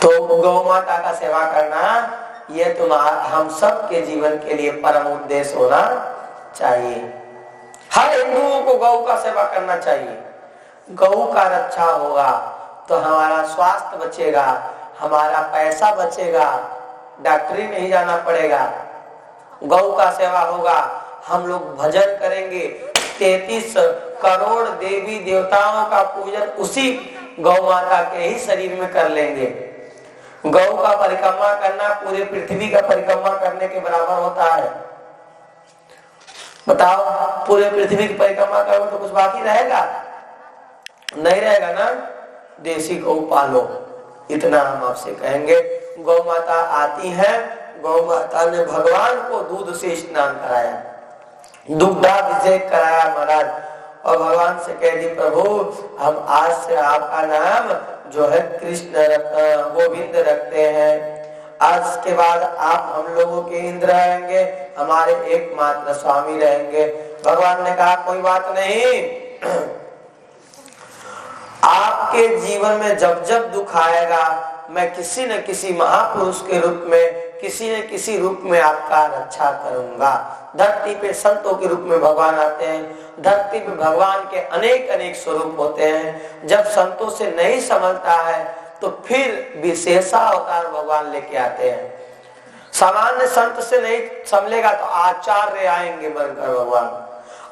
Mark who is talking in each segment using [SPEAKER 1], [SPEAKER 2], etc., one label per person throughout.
[SPEAKER 1] तो गौ माता का सेवा करना ये हम सब के जीवन के लिए परम उद्देश्य होना चाहिए। हर हिंदुओं को गौ का सेवा करना चाहिए। गौ का रक्षा होगा तो हमारा स्वास्थ्य बचेगा, हमारा पैसा बचेगा, डॉक्टरी नहीं जाना पड़ेगा। गौ का सेवा होगा, हम लोग भजन करेंगे, 33 करोड़ देवी देवताओं का पूजन उसी गौ माता के ही शरीर में कर लेंगे। गौ का परिक्रमा करना पूरे पृथ्वी का परिक्रमा करने के बराबर होता है। बताओ, पूरे पृथ्वी की परिक्रमा करो तो कुछ बाकी रहेगा? नहीं रहेगा ना। देसी गौ पालो, इतना हम आपसे कहेंगे। गौ माता आती है, गौ माता ने भगवान को दूध से स्नान कराया, दुग्धाभिषेक कराया महाराज, और भगवान से कह दी प्रभु हम आज से आपका नाम जो है कृष्ण गोविंद रखते हैं। आज के बाद आप हम लोगों के इंद्र रहेंगे, हमारे एकमात्र स्वामी रहेंगे। भगवान ने कहा कोई बात नहीं, आपके जीवन में जब जब दुख आएगा मैं किसी न किसी महापुरुष के रूप में, किसी न किसी रूप में आपका रक्षा करूंगा। धरती पे संतों के रूप में भगवान आते हैं। धरती पे भगवान के अनेक अनेक स्वरूप होते हैं। जब संतों से नहीं संभलता है तो फिर विशेषा अवतार भगवान लेके आते हैं। सामान्य संत से नहीं संभलेगा तो आचार्य आएंगे बनकर भगवान।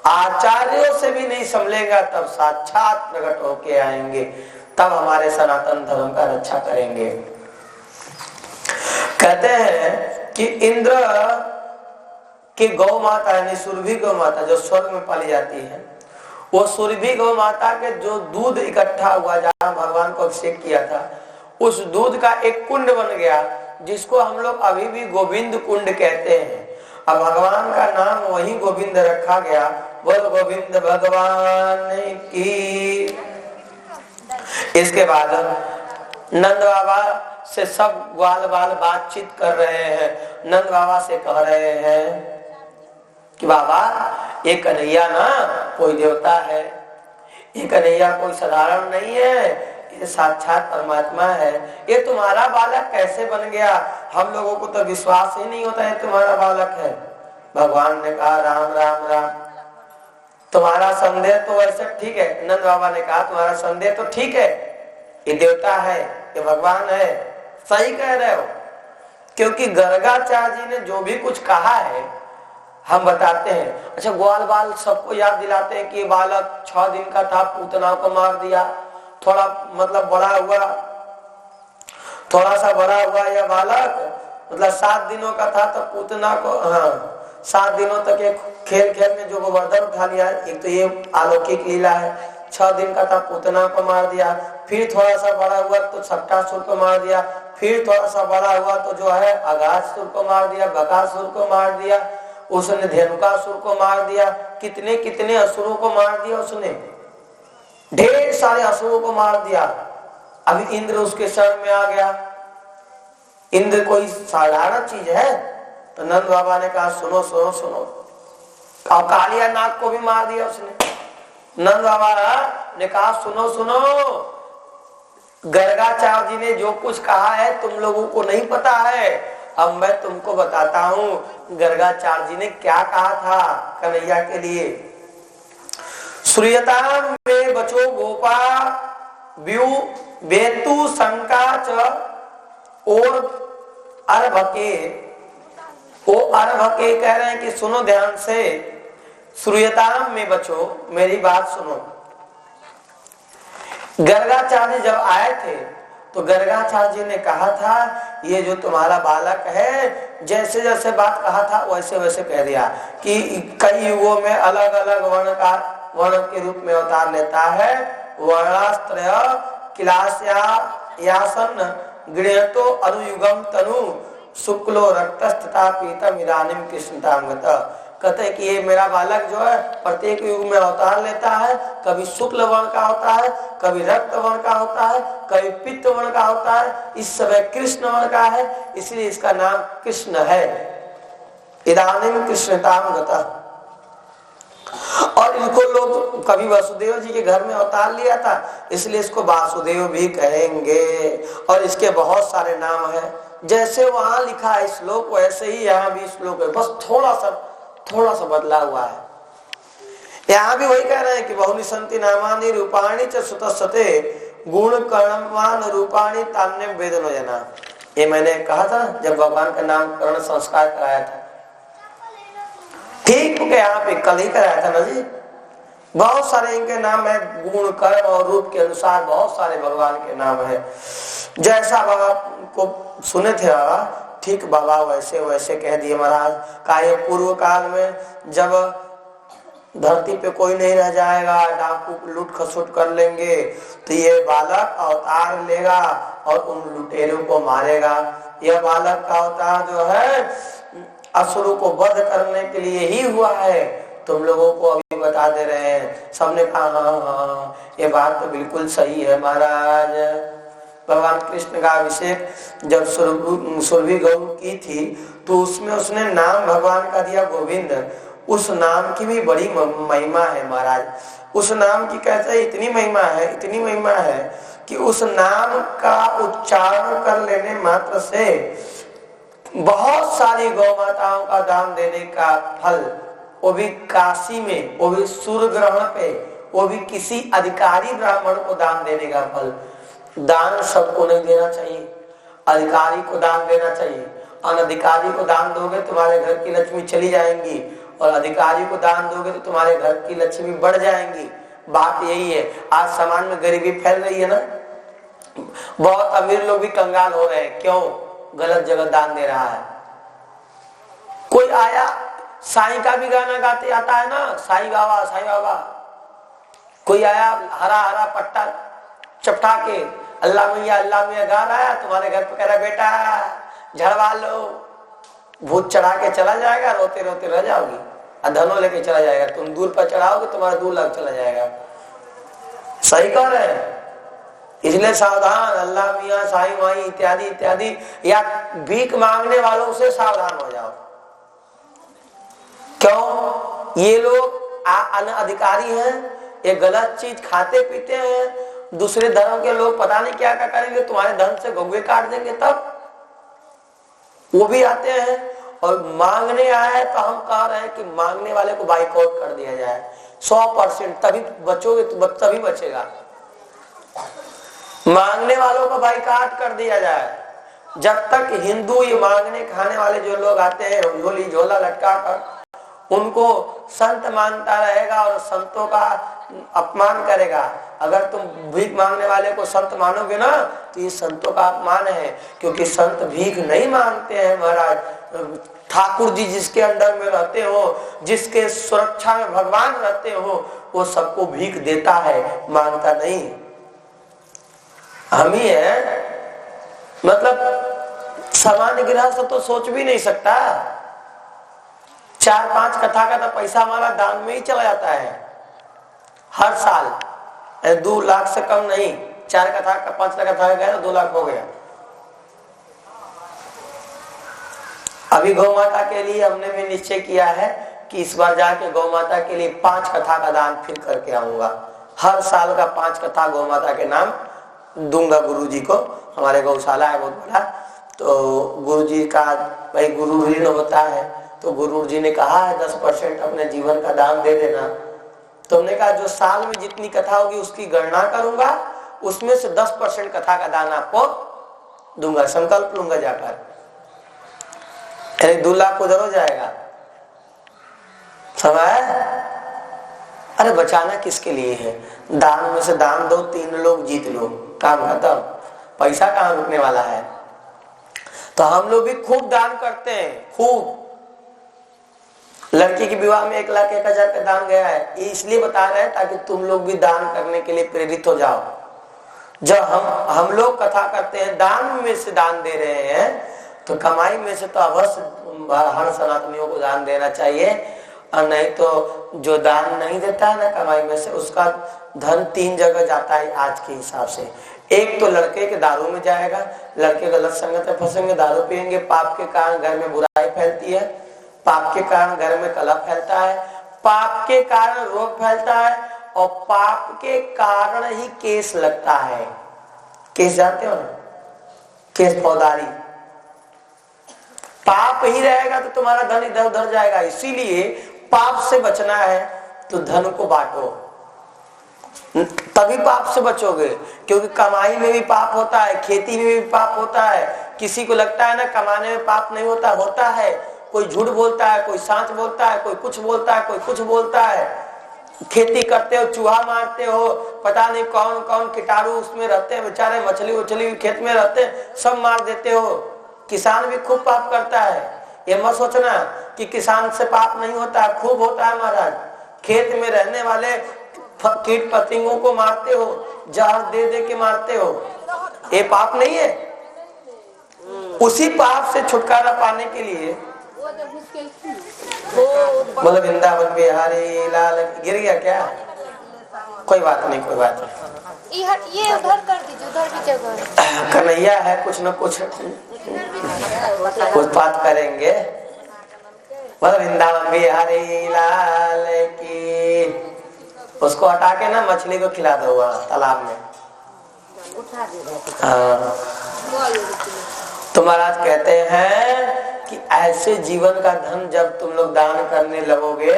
[SPEAKER 1] आचार्यों से भी नहीं संभलेगा तब साक्षात प्रकट होके आएंगे, तब हमारे सनातन धर्म का रक्षा करेंगे। कहते हैं कि इंद्र की गौ माता यानी सुरभि गौ माता जो स्वर्ग में पाली जाती है, वो सुरभि गौ माता के जो दूध इकट्ठा हुआ जहाँ भगवान को अभिषेक किया था, उस दूध का एक कुंड बन गया जिसको हम लोग अभी भी गोविंद कुंड कहते हैं। अब भगवान का नाम वही गोविंद रखा गया। बोल गोविंद भगवान की। इसके बाद नंद बाबा से सब ग्वाल बाल बातचीत कर रहे हैं। नंद बाबा से कह रहे हैं कि बाबा ये कन्हैया ना कोई देवता है, ये कन्हैया कोई साधारण नहीं है, ये साक्षात परमात्मा है। ये तुम्हारा बालक कैसे बन गया? हम लोगों को तो विश्वास ही नहीं होता है तुम्हारा बालक है। भगवान ने कहा राम राम राम, तुम्हारा संदेह तो वैसे ठीक है। नंद बाबा ने कहा तुम्हारा संदेह तो ठीक है, ये देवता है, ये भगवान है, सही कह रहे हो। क्योंकि गर्गाचार्य जी ने जो भी कुछ कहा है हम बताते हैं। अच्छा, ग्वाल बाल सबको याद दिलाते हैं कि बालक 6 दिन का था, पूतना को मार दिया। थोड़ा मतलब बड़ा हुआ, थोड़ा सा बड़ा हुआ यह बालक, मतलब 7 दिनों का था तो पूतना को, हाँ 7 दिनों तक ये खेल खेल में जो गोवर्धन उठा लिया। एक तो ये अलौकिक लीला है। 6 दिन का था, पूतना को मार दिया। फिर थोड़ा सा बड़ा हुआ तो सट्टासुर को मार दिया। फिर थोड़ा सा बड़ा हुआ तो जो है अगासुर को मार दिया, बकासुर को मार दिया, उसने धेनुकासुर को मार दिया। कितने कितने असुरों को मार दिया उसने, ढेर सारे असुरों को मार दिया। अभी इंद्र उसके शरण में आ गया। इंद्र कोई साधारण चीज है? तो नंद बाबा ने कहा सुनो सुनो सुनो, और कालिया नाग को भी मार दिया उसने। नंद बाबा ने कहा सुनो सुनो, गर्गाचार्य जी ने जो कुछ कहा है तुम लोगों को नहीं पता है, अब मैं तुमको बताता हूँ गर्गाचार्य जी ने क्या कहा था कन्हैया के लिए। श्रूयताम में बचो गोपा व्यू बेतु शंका च और अर्भके। वो अर्भके कह रहे हैं कि सुनो ध्यान से, श्रूयताम में बचो, मेरी बात सुनो। गर्गाचार्य जब आए थे तो गर्गाचार्य जी ने कहा था ये जो तुम्हारा बालक है, जैसे जैसे बात कहा था वैसे वैसे कह दिया कि कई युगों में अलग अलग वर्ण के रूप में अवतार लेता है। वर्णास्त्रय किलास्या यासन गृहतो अनुयुगम तनु शुक्लो रक्तस्तथा पीतम इदानीम कृष्णतांगत। कहते हैं कि ये मेरा बालक जो है प्रत्येक युग में अवतार लेता है। कभी शुक्ल वर्ण का होता है, कभी रक्त वर्ण का होता है, कभी पित्त वर्ण का होता है। इस समय कृष्ण वर्ण का है, इसलिए इसका नाम कृष्ण है। इदानीम कृष्णतांगत। और और इनको लोग कभी वसुदेव जी के घर में अवतार लिया था, इसलिए इसको वासुदेव भी कहेंगे। और इसके बहुत सारे नाम हैं, जैसे वहां लिखा है श्लोक वैसे ही यहाँ भी श्लोक है, बस थोड़ा सा बदला हुआ है। यहाँ भी वही कह रहे हैं कि बहुनि संति नामानि रूपाणि च सुतस्सते गुण कर्णवान रूपाणि तान्यम वेदनो जना। ये मैंने कहा था जब भगवान का नामकरण संस्कार कराया था, ठीक यहाँ पे कल ही कराया था ना जी। बहुत सारे इनके नाम है, गुण कर्म और रूप के अनुसार बहुत सारे भगवान के नाम है। जैसा बाबा को सुने थे बाबा, ठीक बाबा वैसे वैसे कह दिए महाराज। काहे पूर्व काल में जब धरती पे कोई नहीं रह जाएगा, डाकू लूट खसुट कर लेंगे, तो ये बालक अवतार लेगा और उन लुटेरों को मारेगा। यह बालक का अवतार जो है असुरों को वध करने के लिए ही हुआ है, तुम लोगों को अभी बता दे रहे हैं। सबने कहा हाँ, ये बात तो बिल्कुल सही है महाराज। भगवान कृष्ण का अभिषेक जब सुरभि गौ की थी, तो उसमें उसने नाम भगवान का दिया गोविंद। उस नाम की भी बड़ी महिमा है महाराज। उस नाम की कैसे इतनी महिमा है कि उस नाम का उच्चारण कर लेने मात्र से बहुत सारी गौ माताओं का दान देने का फल, वो भी काशी में, वो भी सूर्य ग्रहण पे, वो भी किसी अधिकारी ब्राह्मण को दान देने का फल। दान सबको नहीं देना चाहिए, अधिकारी को दान देना चाहिए। अनधिकारी को दान दोगे तुम्हारे घर की लक्ष्मी चली जाएंगी, और अधिकारी को दान दोगे तो तुम्हारे घर की लक्ष्मी बढ़ जाएंगी। बात यही है। आज समाज में गरीबी फैल रही है ना, बहुत अमीर लोग भी कंगाल हो रहे हैं। क्यों? गलत जगह दान दे रहा है। कोई आया, साईं का भी गाना गाते आता है ना, साईं बाबा। कोई आया हरा हरा पट्टा चपटा के अल्लाह मैया गा रहा है, तुम्हारे घर पे कह रहा बेटा झड़वा लो, भूत चढ़ा के चला जाएगा, रोते रोते रह जाओगी, धनो लेके चला जाएगा। तुम दूर पर चढ़ाओगे तुम्हारा 2 लाख चला जाएगा। सही कह रहे हैं। इसलिए सावधान, अल्लाह मियाँ साई माई इत्यादि इत्यादि या भीख मांगने वालों से सावधान हो जाओ। क्यों? ये लोग अनअधिकारी हैं, ये गलत चीज खाते पीते हैं। दूसरे धर्म के लोग पता नहीं क्या क्या करेंगे, तुम्हारे धन से गौवे काट देंगे, तब वो भी आते हैं और मांगने आए। तो हम कह रहे हैं कि मांगने वाले को बाइकआउट कर दिया जाए 100%, तभी बचोगे, तो तभी बचेगा। मांगने वालों को बाइकाट कर दिया जाए। जब तक हिंदू ये मांगने खाने वाले जो लोग आते हैं झोली झोला लटका कर, उनको संत मानता रहेगा और संतों का अपमान करेगा। अगर तुम भीख मांगने वाले को संत मानोगे ना, तो ये संतों का अपमान है, क्योंकि संत भीख नहीं मांगते हैं महाराज। ठाकुर जी जिसके अंडर में रहते हो, जिसके सुरक्षा में भगवान रहते हो, वो सबको भीख देता है, मांगता नहीं। हम ही है, मतलब सामान्य गृहस्थ तो सोच भी नहीं सकता। 4-5 कथा का तो पैसा हमारा दान में ही चला जाता है हर साल। 2 लाख से कम नहीं, 4 कथा का 5 कथा गया तो 2 लाख हो गया। अभी गौ माता के लिए हमने भी निश्चय किया है कि इस बार जाके गौ माता के लिए 5 कथा का दान फिर करके आऊंगा। हर साल का 5 कथा गौ माता के नाम दूंगा गुरुजी को। हमारे गौशाला है बहुत बड़ा, तो गुरुजी का भाई गुरु ऋण होता है, तो गुरु जी ने कहा है 10% अपने जीवन का दान दे देना। तुमने कहा जो साल में जितनी कथा होगी उसकी गणना करूंगा, उसमें से 10% कथा का दान आपको दूंगा, संकल्प लूंगा जाकर। 2 लाख उधर हो जाएगा। समय अरे बचाना किसके लिए है? दान में से दान दो, 3 लोग जीत लो, काम खत्म। पैसा कहाँ रुकने वाला है? तो हम लोग भी खूब दान करते हैं, खूब। लड़की के विवाह में 1,01,000 का दान गया है। ये इसलिए बता रहे हैं ताकि तुम लोग भी दान करने के लिए प्रेरित हो जाओ। जब हम लोग कथा करते हैं, दान में से दान दे रहे हैं, तो कमाई में से तो अवश्य हर सनातनियों को दान देना चाहिए। और नहीं तो जो दान नहीं देता है ना कमाई में से, उसका धन 3 जगह जाता है आज के हिसाब से। एक तो लड़के के दारू में जाएगा, लड़के गलत संगत में फंसेंगे, दारू पियेंगे, पाप के कारण घर में बुराई फैलती है, पाप के कारण घर में कलह फैलता है, पाप के कारण रोग फैलता है और पाप के कारण ही केस लगता है। केस जानते हो ना, केस फौजदारी। पाप ही रहेगा तो तुम्हारा धन इधर उधर जाएगा। इसीलिए पाप से बचना है तो धन को बांटो, तभी पाप से बचोगे। क्योंकि कमाई में भी पाप होता है, खेती में भी पाप होता है। किसी को लगता है ना कमाने में पाप नहीं होता, होता है। कोई झूठ बोलता है, कोई सच बोलता है, कोई कुछ बोलता है, कोई कुछ बोलता है। खेती करते हो, चूहा मारते हो, पता नहीं कौन कौन कीटाणु उसमें रहते हैं, बेचारे मछली उछली खेत में रहते हैं, सब मार देते हो। किसान भी खूब पाप करता है। ये मत सोचना कि किसान से पाप नहीं होता है, खूब होता है महाराज। खेत में रहने वाले कीट पतंगों को मारते हो, जहर दे दे के मारते हो, ये पाप नहीं है? उसी पाप से छुटकारा पाने के लिए बोलो वृंदावन बिहारी लाल। गिर गया क्या? कोई बात नहीं, कोई बात नहीं।
[SPEAKER 2] ये उधर कर दीजिए, उधर भी जगह
[SPEAKER 1] कन्हैया है, कुछ न कुछ बात करेंगे। बोलो वृंदावन बिहारी लाल की। उसको हटा के ना मछली को खिला दो तालाब में। तो महाराज कहते हैं कि ऐसे जीवन का धन जब तुम लोग दान करने लगोगे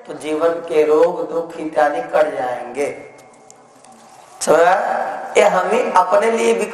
[SPEAKER 1] तो जीवन के रोग दुख इत्यादि कट जाएंगे। ये हमें अपने लिए भी